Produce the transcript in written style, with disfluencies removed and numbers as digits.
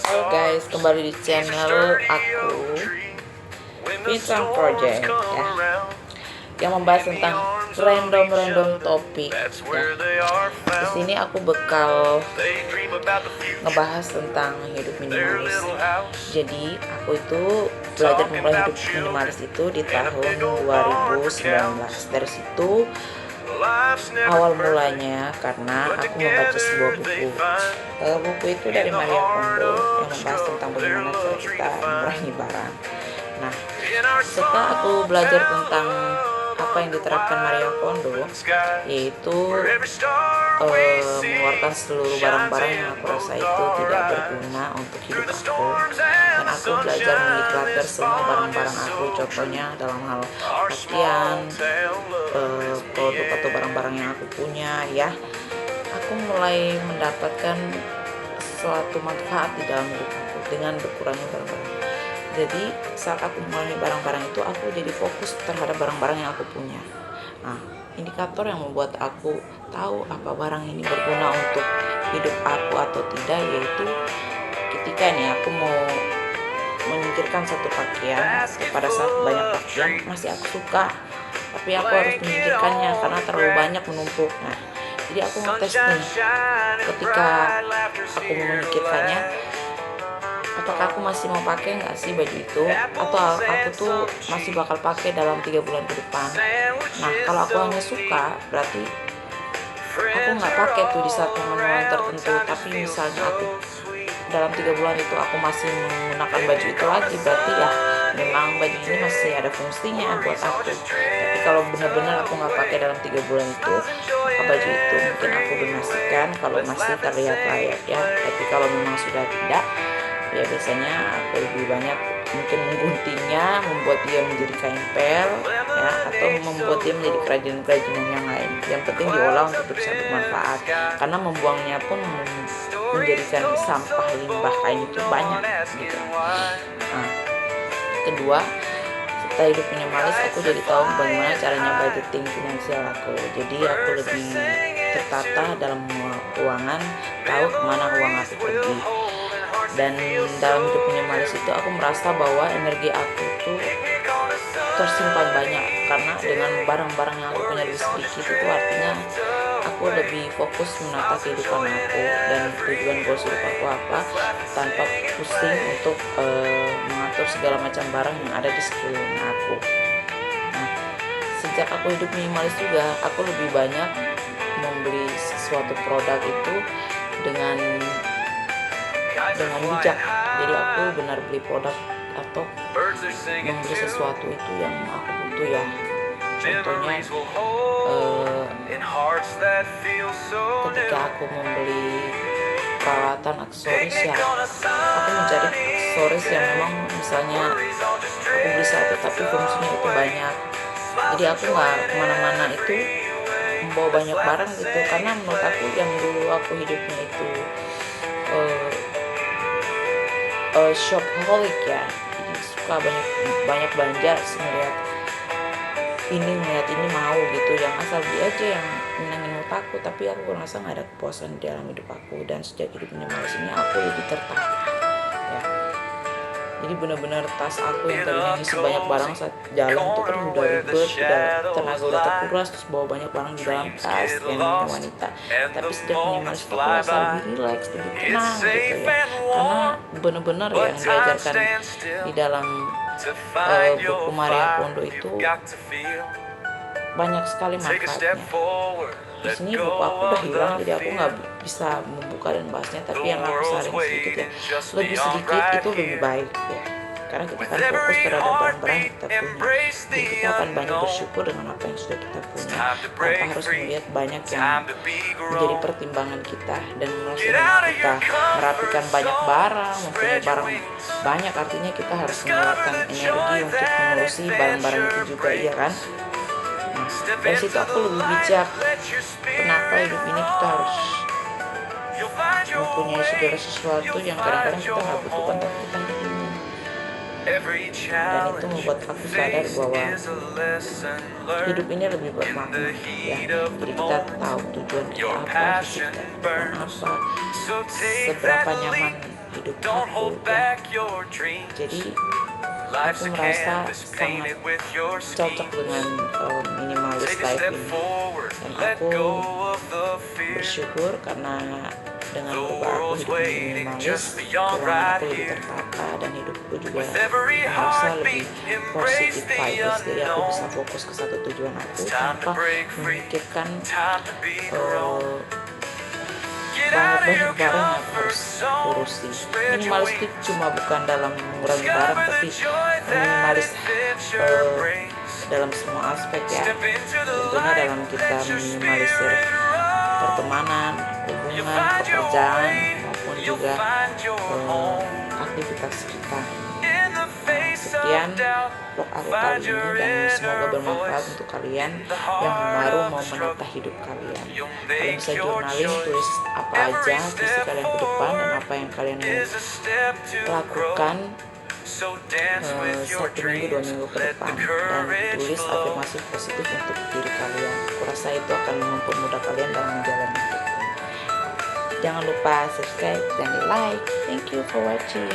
Halo guys, kembali di channel aku Vincent Project ya, yang membahas tentang random topik ya. Di sini aku bakal ngebahas tentang hidup minimalis. Jadi aku itu belajar memulai hidup minimalis itu di tahun 2019. Dari situ awal mulanya karena aku membaca sebuah buku. Buku itu dari Maria Kondo yang membahas tentang bagaimana cara kita mengurangi barang. Nah, setelah aku belajar tentang apa yang diterapkan Maria Kondo, yaitu mengeluarkan seluruh barang-barang yang aku rasa itu tidak berguna untuk hidup aku, dan aku belajar mendeklarasi semua barang-barang aku, contohnya dalam hal pakaian, produk atau barang-barang yang aku punya ya. Aku mulai mendapatkan suatu manfaat di dalam hidup aku dengan berkurangnya barang-barang. Jadi saat aku mengurangi barang-barang itu, aku jadi fokus terhadap barang-barang yang aku punya. Nah, indikator yang membuat aku tahu apa barang ini berguna untuk hidup aku atau tidak, yaitu ketika nih aku mau menyingkirkan satu pakaian. Pada saat banyak pakaian masih aku suka, tapi aku harus menyingkirkannya karena terlalu banyak menumpuk. Nah, jadi aku ngetes nih, ketika aku mau menyingkirkannya, apakah aku masih mau pakai nggak sih baju itu, atau aku tuh masih bakal pakai dalam 3 bulan ke depan. Nah, kalau aku hanya suka, berarti aku nggak pakai tuh di saat momen-momen tertentu. Tapi misalnya aku dalam 3 bulan itu aku masih menggunakan baju itu lagi, berarti ya memang baju ini masih ada fungsinya buat aku. Tapi kalau benar-benar aku nggak pakai dalam 3 bulan itu, maka baju itu mungkin aku donasikan kalau masih terlihat layak ya. Tapi kalau memang sudah tidak, ya biasanya aku lebih banyak mungkin mengguntingnya, membuat dia menjadi kain pel ya, atau membuat dia menjadi kerajinan-kerajinan yang lain. Yang penting diolah untuk bisa bermanfaat, karena membuangnya pun menjadikan sampah limbah kain itu banyak gitu. Nah, kedua, setelah hidup minimalis aku jadi tahu bagaimana caranya budgeting finansial aku. Jadi aku lebih tertata dalam keuangan, tahu kemana uang aku pergi. Dan dalam hidup minimalis itu aku merasa bahwa energi aku tuh tersimpan banyak, karena dengan barang-barang yang aku punya lebih sedikit, itu artinya aku lebih fokus menata kehidupan aku dan tujuan goals hidup aku apa, tanpa pusing untuk mengatur segala macam barang yang ada di sekeliling aku. Nah, sejak aku hidup minimalis juga, aku lebih banyak membeli sesuatu produk itu dengan bijak. Jadi aku benar beli produk atau membeli sesuatu itu yang aku butuh ya. Contohnya ketika aku membeli peralatan aksesoris ya, aku mencari aksesoris yang memang misalnya aku beli satu tapi fungsinya itu banyak. Jadi aku nggak kemana-mana itu membawa banyak barang gitu, karena menurut aku yang dulu aku hidupnya itu shopaholic ya, jadi suka banyak belanja, ngeliat ini mau gitu, yang asal beli aja yang menangin menurut aku, tapi aku ngerasa nggak ada kepuasan di dalam hidup aku. Dan sejak hidup minimalis ini aku lebih tertata ya. Jadi benar-benar tas aku yang tadinya ngisi banyak barang saat jalan tuh kan udah ribet, tenaga udah terkuras, terus bawa banyak barang di dalam tas yang wanita. Tapi sejak minimalis itu aku rasa lebih relax, lebih tenang gitu ya, karena benar-benar yang diajarkan di dalam buku Maria Kondo itu banyak sekali manfaatnya. Di sini buku aku udah hilang, jadi aku nggak bisa membuka dan bahasnya. Tapi yang aku saring sedikit ya, lebih sedikit itu lebih baik ya, karena kita akan fokus terhadap barang-barang yang kita punya. Jadi kita akan banyak bersyukur dengan apa yang sudah kita punya, tanpa harus melihat banyak yang menjadi pertimbangan kita dan menghasilkan kita merapikan banyak barang, mempunyai barang banyak, artinya kita harus mengeluarkan energi untuk mengurusi barang-barang itu juga, iya kan? Nah, dari situ aku lebih bijak. Kenapa hidup ini kita harus mempunyai segala sesuatu yang kadang-kadang kita nggak butuhkan tapi kita ingin. Dan itu membuat aku sadar bahwa hidup ini lebih bermakna ya. Jadi kita tahu tujuan kita apa, visi kita apa, seberapa nyaman hidup aku ya. Jadi aku merasa sangat cocok dengan minimalis life ini, dan aku bersyukur karena dengan berubah aku hidup minimalis, keuangan aku lebih tertata dan hidupku juga merasa lebih positif vibes. Jadi aku bisa fokus ke satu tujuan aku tanpa memikirkan banyak barang yang aku harus urusi. Minimalis itu cuma bukan dalam mengurangi barang, tapi minimalis dalam semua aspek ya. Tentunya dalam kita minimalisir pertemanan, hubungan, pekerjaan, maupun juga aktivitas kita. Sekian vlog aku kali ini, dan semoga bermanfaat untuk kalian yang baru mau menata hidup kalian. Kalian bisa journaling, tulis apa aja visi kalian ke depan dan apa yang kalian mau lakukan 1 minggu 2 minggu ke depan, dan tulis afirmasi positif untuk diri kalian. Aku rasa itu akan mempermudah kalian dalam menjalani hidup. Jangan lupa subscribe dan like. Thank you for watching.